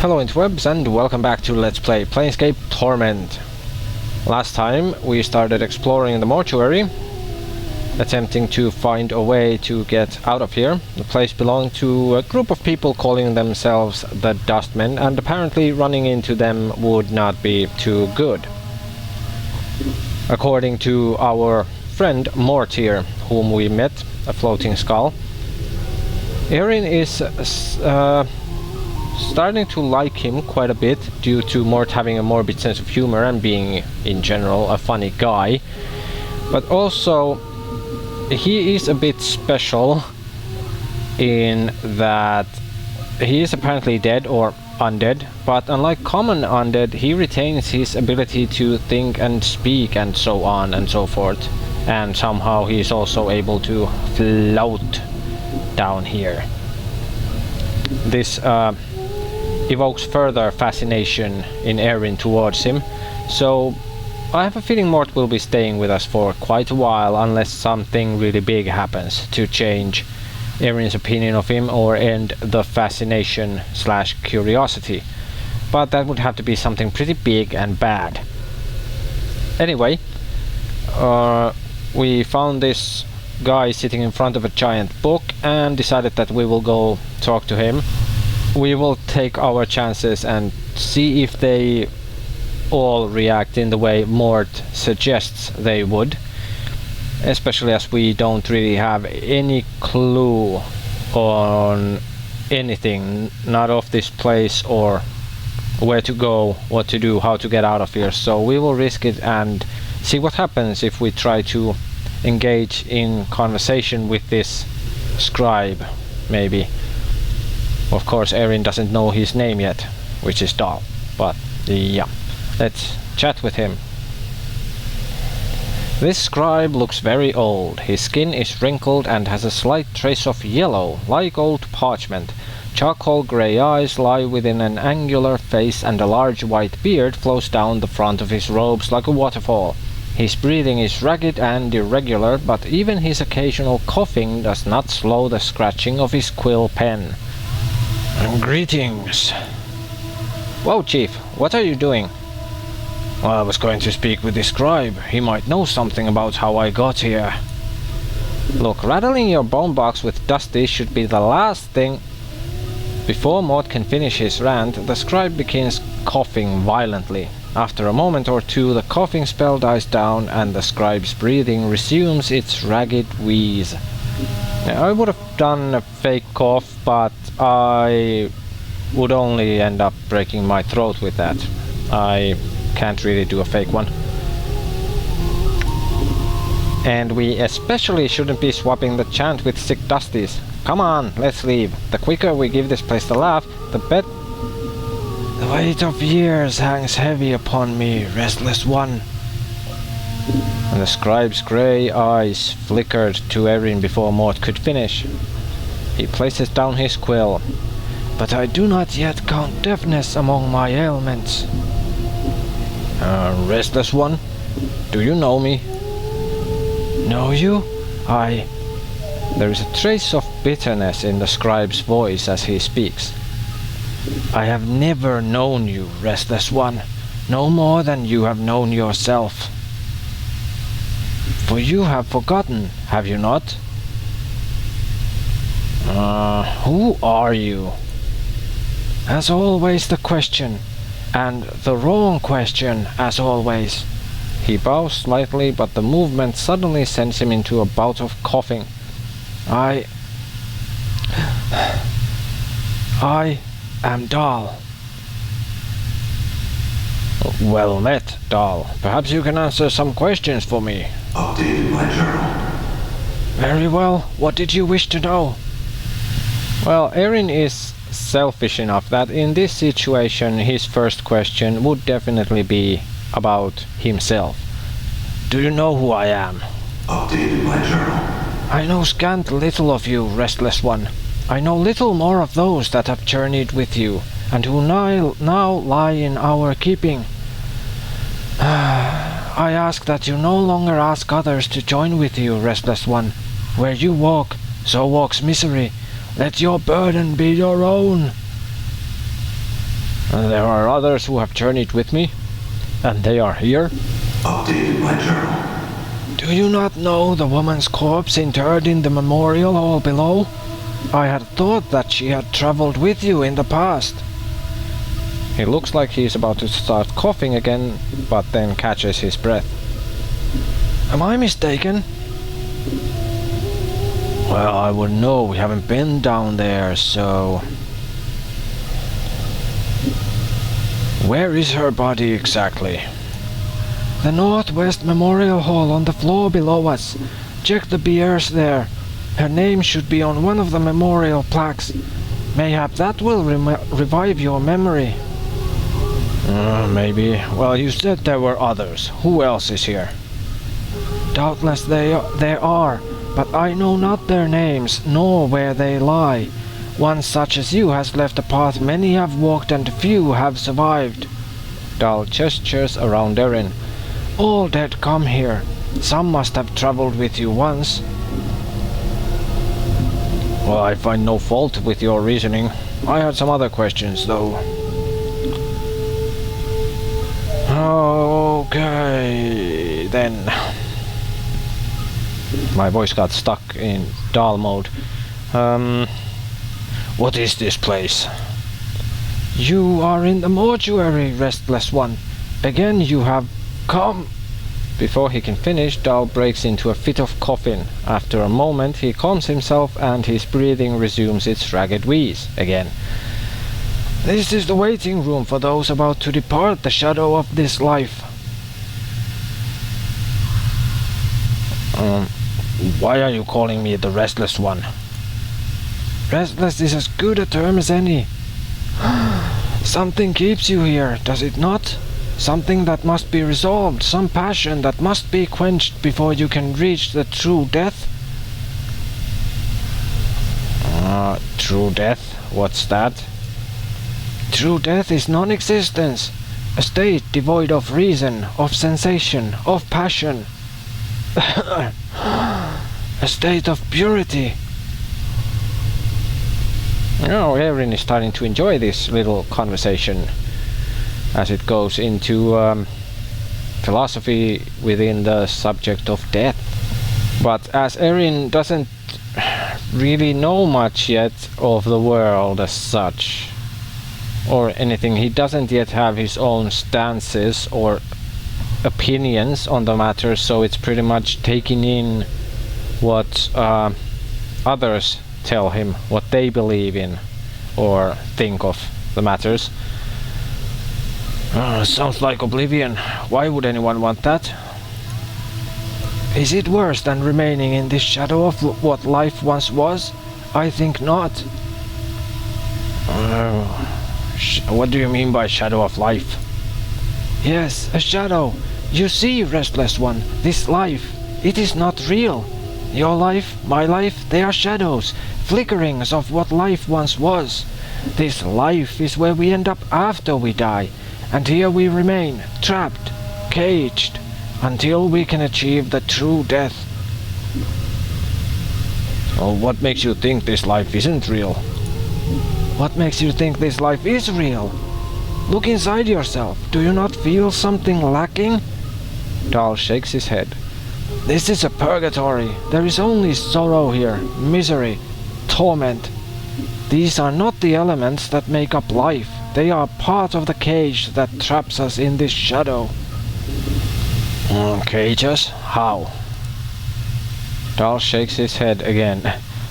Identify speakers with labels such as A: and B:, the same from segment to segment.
A: Hello interwebs and welcome back to Let's Play Planescape Torment. Last time we started exploring the mortuary, attempting to find a way to get out of here. The place belonged to a group of people calling themselves the Dustmen, and apparently running into them would not be too good. According to our friend Mort here, whom we met, a floating skull, Erin is starting to like him quite a bit due to Mort having a morbid sense of humor and being in general a funny guy, but also he is a bit special in that he is apparently dead or undead, but unlike common undead he retains his ability to think and speak and so on and so forth, and somehow he is also able to float down here. This evokes further fascination in Erin towards him, so I have a feeling Mort will be staying with us for quite a while unless something really big happens to change Erin's opinion of him or end the fascination slash curiosity, but that would have to be something pretty big and bad. Anyway, we found this guy sitting in front of a giant book and decided that we will go talk to him. We will take our chances and see if they all react in the way Mort suggests they would, especially as we don't really have any clue on anything, not of this place or where to go, what to do, how to get out of here, so we will risk it and see what happens if we try to engage in conversation with this scribe, maybe. Of course, Erin doesn't know his name yet, which is Dhall, but yeah, let's chat with him. This scribe looks very old. His skin is wrinkled and has a slight trace of yellow, like old parchment. Charcoal grey eyes lie within an angular face, and a large white beard flows down the front of his robes like a waterfall. His breathing is ragged and irregular, but even his occasional coughing does not slow the scratching of his quill pen. Greetings. Whoa, Chief, what are you doing? Well, I was going to speak with the scribe. He might know something about how I got here. Look, rattling your bone box with Dusty should be the last thing. Before Mort can finish his rant, the scribe begins coughing violently. After a moment or two, the coughing spell dies down and the scribe's breathing resumes its ragged wheeze. I would have done a fake cough, but I would only end up breaking my throat with that. I can't really do a fake one. And we especially shouldn't be swapping the chant with sick Dusties. Come on, let's leave. The quicker we give this place the laugh, the better. The weight of years hangs heavy upon me, restless one. And the scribe's grey eyes flickered to Erin before Mort could finish. He places down his quill. But I do not yet count deafness among my ailments. Restless one? Do you know me? Know you? There is a trace of bitterness in the scribe's voice as he speaks. I have never known you, restless one, no more than you have known yourself. For you have forgotten, have you not? Who are you? As always the question, and the wrong question, as always. He bows slightly, but the movement suddenly sends him into a bout of coughing. I am Dhall. Well met, Dhall. Perhaps you can answer some questions for me.
B: Updated my journal.
A: Very well. What did you wish to know? Well, Erin is selfish enough that in this situation his first question would definitely be about himself. Do you know who I am?
B: Updated my journal.
A: I know scant little of you, restless one. I know little more of those that have journeyed with you, and who now lie in our keeping. I ask that you no longer ask others to join with you, restless one. Where you walk, so walks misery. Let your burden be your own. And there are others who have journeyed with me, and they are here.
B: Updated my journal.
A: Do you not know the woman's corpse interred in the memorial hall below? I had thought that she had traveled with you in the past. He looks like he's about to start coughing again, but then catches his breath. Am I mistaken? Well, I wouldn't know. We haven't been down there, so... Where is her body exactly? The Northwest Memorial Hall on the floor below us. Check the biers there. Her name should be on one of the memorial plaques. Mayhap that will revive your memory. Maybe. Well, you said there were others. Who else is here? Doubtless there are, but I know not their names, nor where they lie. One such as you has left a path many have walked and few have survived. Dhall gestures around Erin. All dead come here. Some must have traveled with you once. Well, I find no fault with your reasoning. I had some other questions, though. Okay, then. My voice got stuck in Dhall mode. What is this place? You are in the mortuary, Restless One. Again you have come. Before he can finish, Dhall breaks into a fit of coughing. After a moment, he calms himself and his breathing resumes its ragged wheeze again. This is the waiting room for those about to depart the shadow of this life. Why are you calling me the Restless One? Restless is as good a term as any. Something keeps you here, does it not? Something that must be resolved, some passion that must be quenched before you can reach the true death? True death? What's that? True death is non-existence, a state devoid of reason, of sensation, of passion. A state of purity. Oh, Erin is starting to enjoy this little conversation as it goes into philosophy within the subject of death. But as Erin doesn't really know much yet of the world as such, or anything, he doesn't yet have his own stances or opinions on the matter, so it's pretty much taking in what others tell him, what they believe in or think of the matters. Sounds like oblivion. Why would anyone want that? Is it worse than remaining in this shadow of what life once was? I think not. What do you mean by shadow of life? Yes, a shadow. You see, Restless One, this life, it is not real. Your life, my life, they are shadows, flickerings of what life once was. This life is where we end up after we die, and here we remain, trapped, caged, until we can achieve the true death. Oh, what makes you think this life isn't real? What makes you think this life is real? Look inside yourself. Do you not feel something lacking? Dhall shakes his head. This is a purgatory. There is only sorrow here, misery, torment. These are not the elements that make up life. They are part of the cage that traps us in this shadow. Cages? How? Dhall shakes his head again.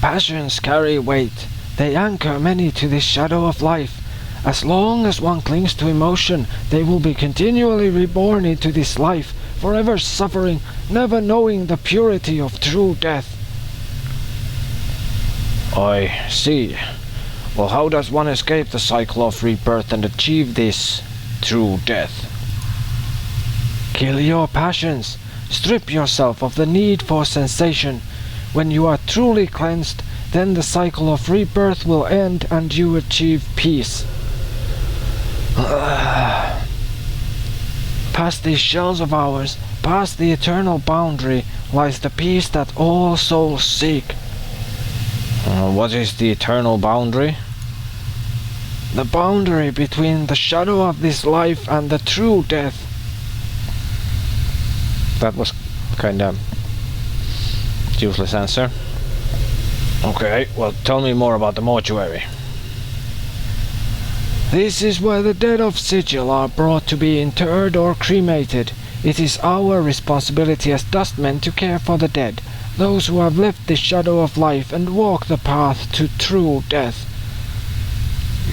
A: Passions carry weight. They anchor many to this shadow of life. As long as one clings to emotion, they will be continually reborn into this life, forever suffering, never knowing the purity of true death. I see. Well, how does one escape the cycle of rebirth and achieve this true death? Kill your passions. Strip yourself of the need for sensation. When you are truly cleansed, then the cycle of rebirth will end and you achieve peace. Past these shells of ours, past the eternal boundary, lies the peace that all souls seek. What is the eternal boundary? The boundary between the shadow of this life and the true death. That was kinda useless answer. Okay, well, tell me more about the mortuary. This is where the dead of Sigil are brought to be interred or cremated. It is our responsibility as dustmen to care for the dead, those who have left the shadow of life and walk the path to true death.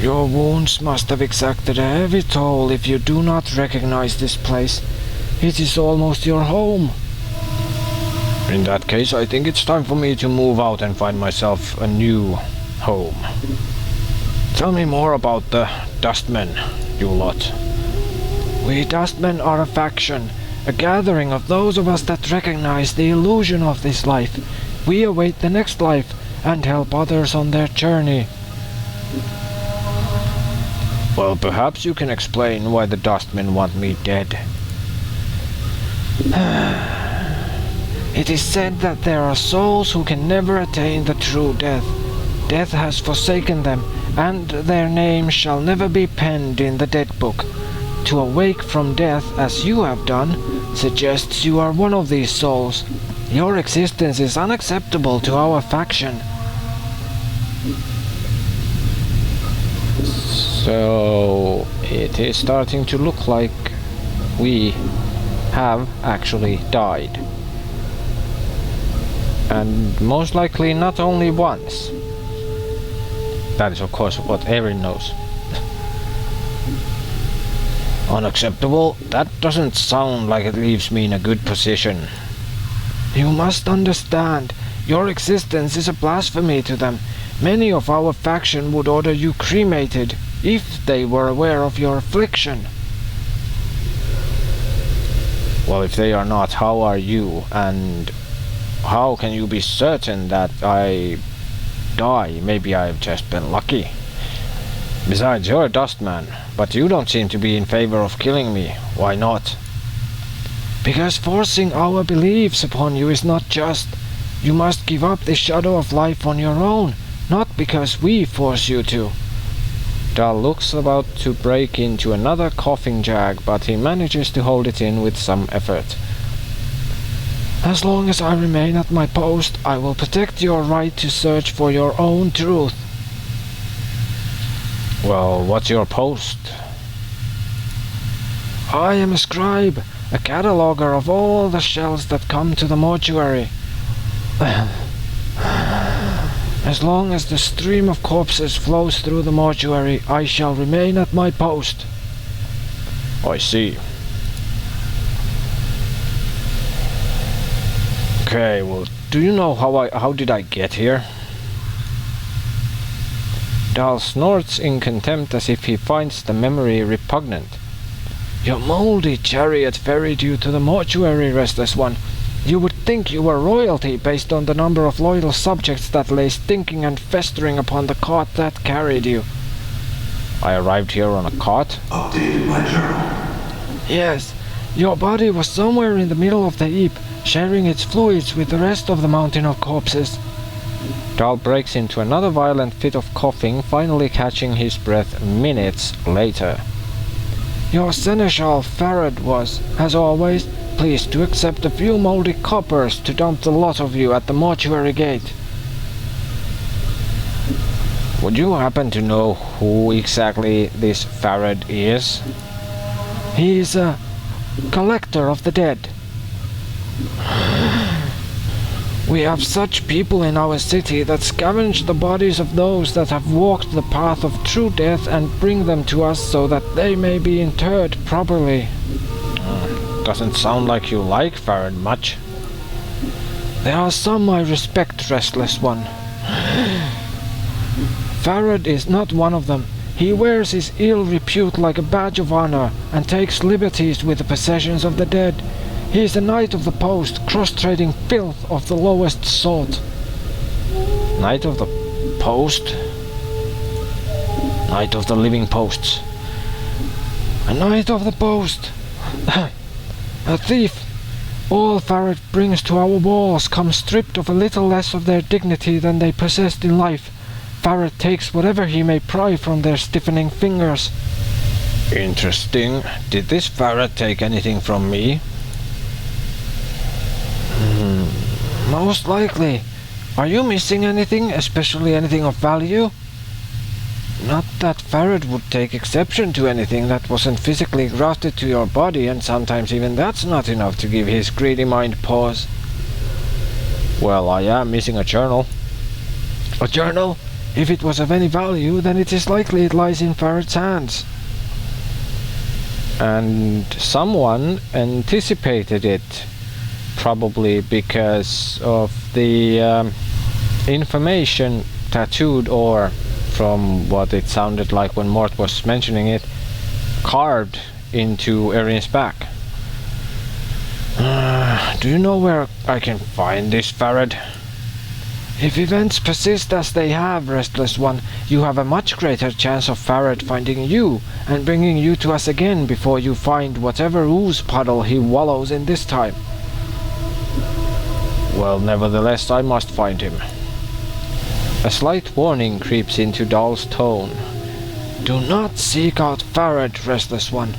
A: Your wounds must have exacted a heavy toll if you do not recognize this place. It is almost your home. In that case, I think it's time for me to move out and find myself a new home. Tell me more about the Dustmen, you lot. We Dustmen are a faction, a gathering of those of us that recognize the illusion of this life. We await the next life and help others on their journey. Well, perhaps you can explain why the Dustmen want me dead. It is said that there are souls who can never attain the true death. Death has forsaken them, and their names shall never be penned in the dead book. To awake from death, as you have done, suggests you are one of these souls. Your existence is unacceptable to our faction. So it is starting to look like we have actually died. And most likely not only once. That is of course what Erin knows. Unacceptable? That doesn't sound like it leaves me in a good position. You must understand, your existence is a blasphemy to them. Many of our faction would order you cremated, if they were aware of your affliction. Well, if they are not, how are you? And how can you be certain that I die? Maybe I've just been lucky. Besides, you're a dustman, but you don't seem to be in favor of killing me. Why not? Because forcing our beliefs upon you is not just. You must give up the shadow of life on your own, not because we force you to. Dhall looks about to break into another coughing jag, but he manages to hold it in with some effort. As long as I remain at my post, I will protect your right to search for your own truth. Well, what's your post? I am a scribe, a cataloger of all the shells that come to the mortuary. As long as the stream of corpses flows through the mortuary, I shall remain at my post. I see. Okay, well, do you know how did I get here? Dhall snorts in contempt as if he finds the memory repugnant. Your moldy chariot ferried you to the mortuary, restless one. You would think you were royalty based on the number of loyal subjects that lay stinking and festering upon the cart that carried you. I arrived here on a cart?
B: Updated my journal.
A: Yes, your body was somewhere in the middle of the heap, sharing its fluids with the rest of the mountain of corpses. Dhall breaks into another violent fit of coughing, finally catching his breath minutes later. Your seneschal Farad was, as always, pleased to accept a few moldy coppers to dump the lot of you at the mortuary gate. Would you happen to know who exactly this Farad is? He is a collector of the dead. We have such people in our city that scavenge the bodies of those that have walked the path of true death and bring them to us so that they may be interred properly. Doesn't sound like you like Farad much. There are some I respect, restless one. Farad is not one of them. He wears his ill repute like a badge of honor and takes liberties with the possessions of the dead. He is a knight of the post, cross-trading filth of the lowest sort. Knight of the post? Knight of the living posts. A knight of the post. A thief. All Farad brings to our walls comes stripped of a little less of their dignity than they possessed in life. ferret takes whatever he may pry from their stiffening fingers. Interesting. Did this ferret take anything from me? Most likely. Are you missing anything, especially anything of value? Not that ferret would take exception to anything that wasn't physically grafted to your body, and sometimes even that's not enough to give his greedy mind pause. Well, I am missing a journal. A journal? If it was of any value, then it is likely it lies in ferret's hands. And someone anticipated it, probably because of the information tattooed, or from what it sounded like when Mort was mentioning it, carved into Erin's back. Do you know where I can find this ferret? If events persist as they have, Restless One, you have a much greater chance of ferret finding you and bringing you to us again before you find whatever ooze puddle he wallows in this time. Well, nevertheless, I must find him. A slight warning creeps into Dhall's tone. Do not seek out ferret, Restless One.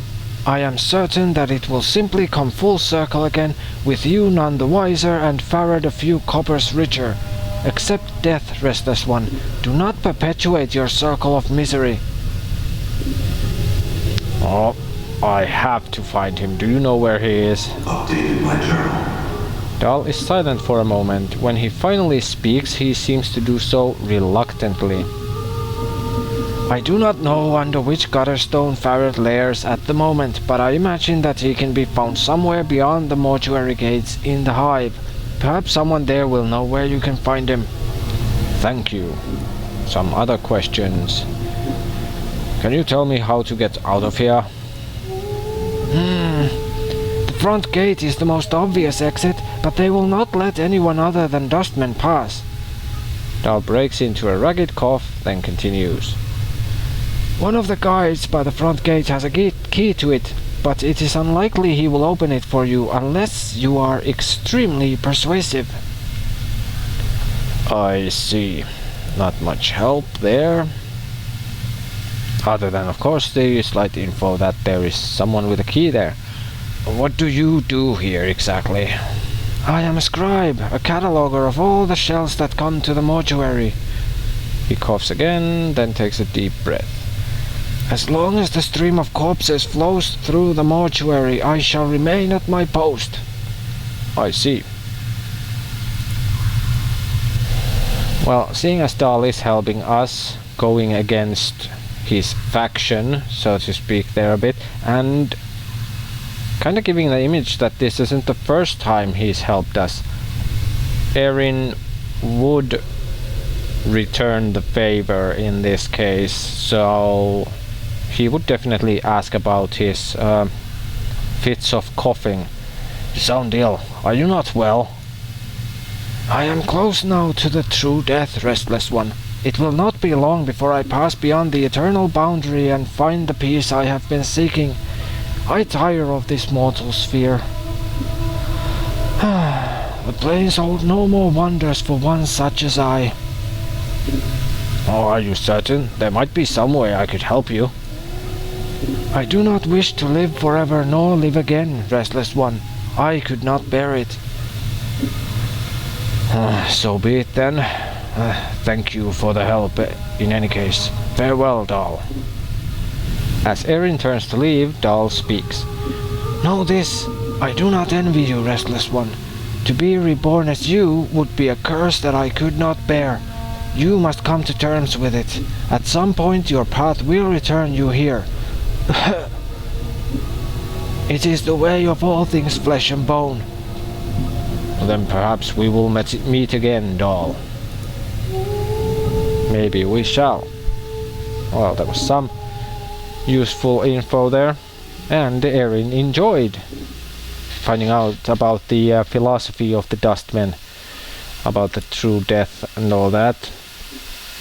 A: I am certain that it will simply come full circle again, with you none the wiser and ferret a few coppers richer. Accept death, Restless One. Do not perpetuate your circle of misery. Oh, I have to find him. Do you know where he is?
B: Updated my journal.
A: Dhall is silent for a moment. When he finally speaks, he seems to do so reluctantly. I do not know under which gutterstone ferret lairs at the moment, but I imagine that he can be found somewhere beyond the mortuary gates in the hive. Perhaps someone there will know where you can find him. Thank you. Some other questions. Can you tell me how to get out of here? The front gate is the most obvious exit, but they will not let anyone other than dustmen pass. Dhall breaks into a ragged cough, then continues. One of the guards by the front gate has a key to it, but it is unlikely he will open it for you unless you are extremely persuasive. I see. Not much help there. Other than, of course, the slight info that there is someone with a key there. What do you do here exactly? I am a scribe, a cataloger of all the shells that come to the mortuary. He coughs again, then takes a deep breath. As long as the stream of corpses flows through the mortuary, I shall remain at my post. I see. Well, seeing as Dhall is helping us, going against his faction, so to speak, there a bit, and kind of giving the image that this isn't the first time he's helped us, Erin would return the favor in this case, so he would definitely ask about his fits of coughing. Soundil, are you not well? I am close now to the true death, Restless One. It will not be long before I pass beyond the eternal boundary and find the peace I have been seeking. I tire of this mortal sphere. The plains hold no more wonders for one such as I. Oh, are you certain? There might be some way I could help you. I do not wish to live forever nor live again, Restless One. I could not bear it. So be it then. Thank you for the help in any case. Farewell, Dhall. As Erin turns to leave, Dhall speaks. Know this, I do not envy you, Restless One. To be reborn as you would be a curse that I could not bear. You must come to terms with it. At some point your path will return you here. It is the way of all things flesh and bone. Then perhaps we will meet again, Dhall. Maybe we shall. Well, there was some useful info there, and Erin enjoyed finding out about the philosophy of the dustmen, about the true death and all that.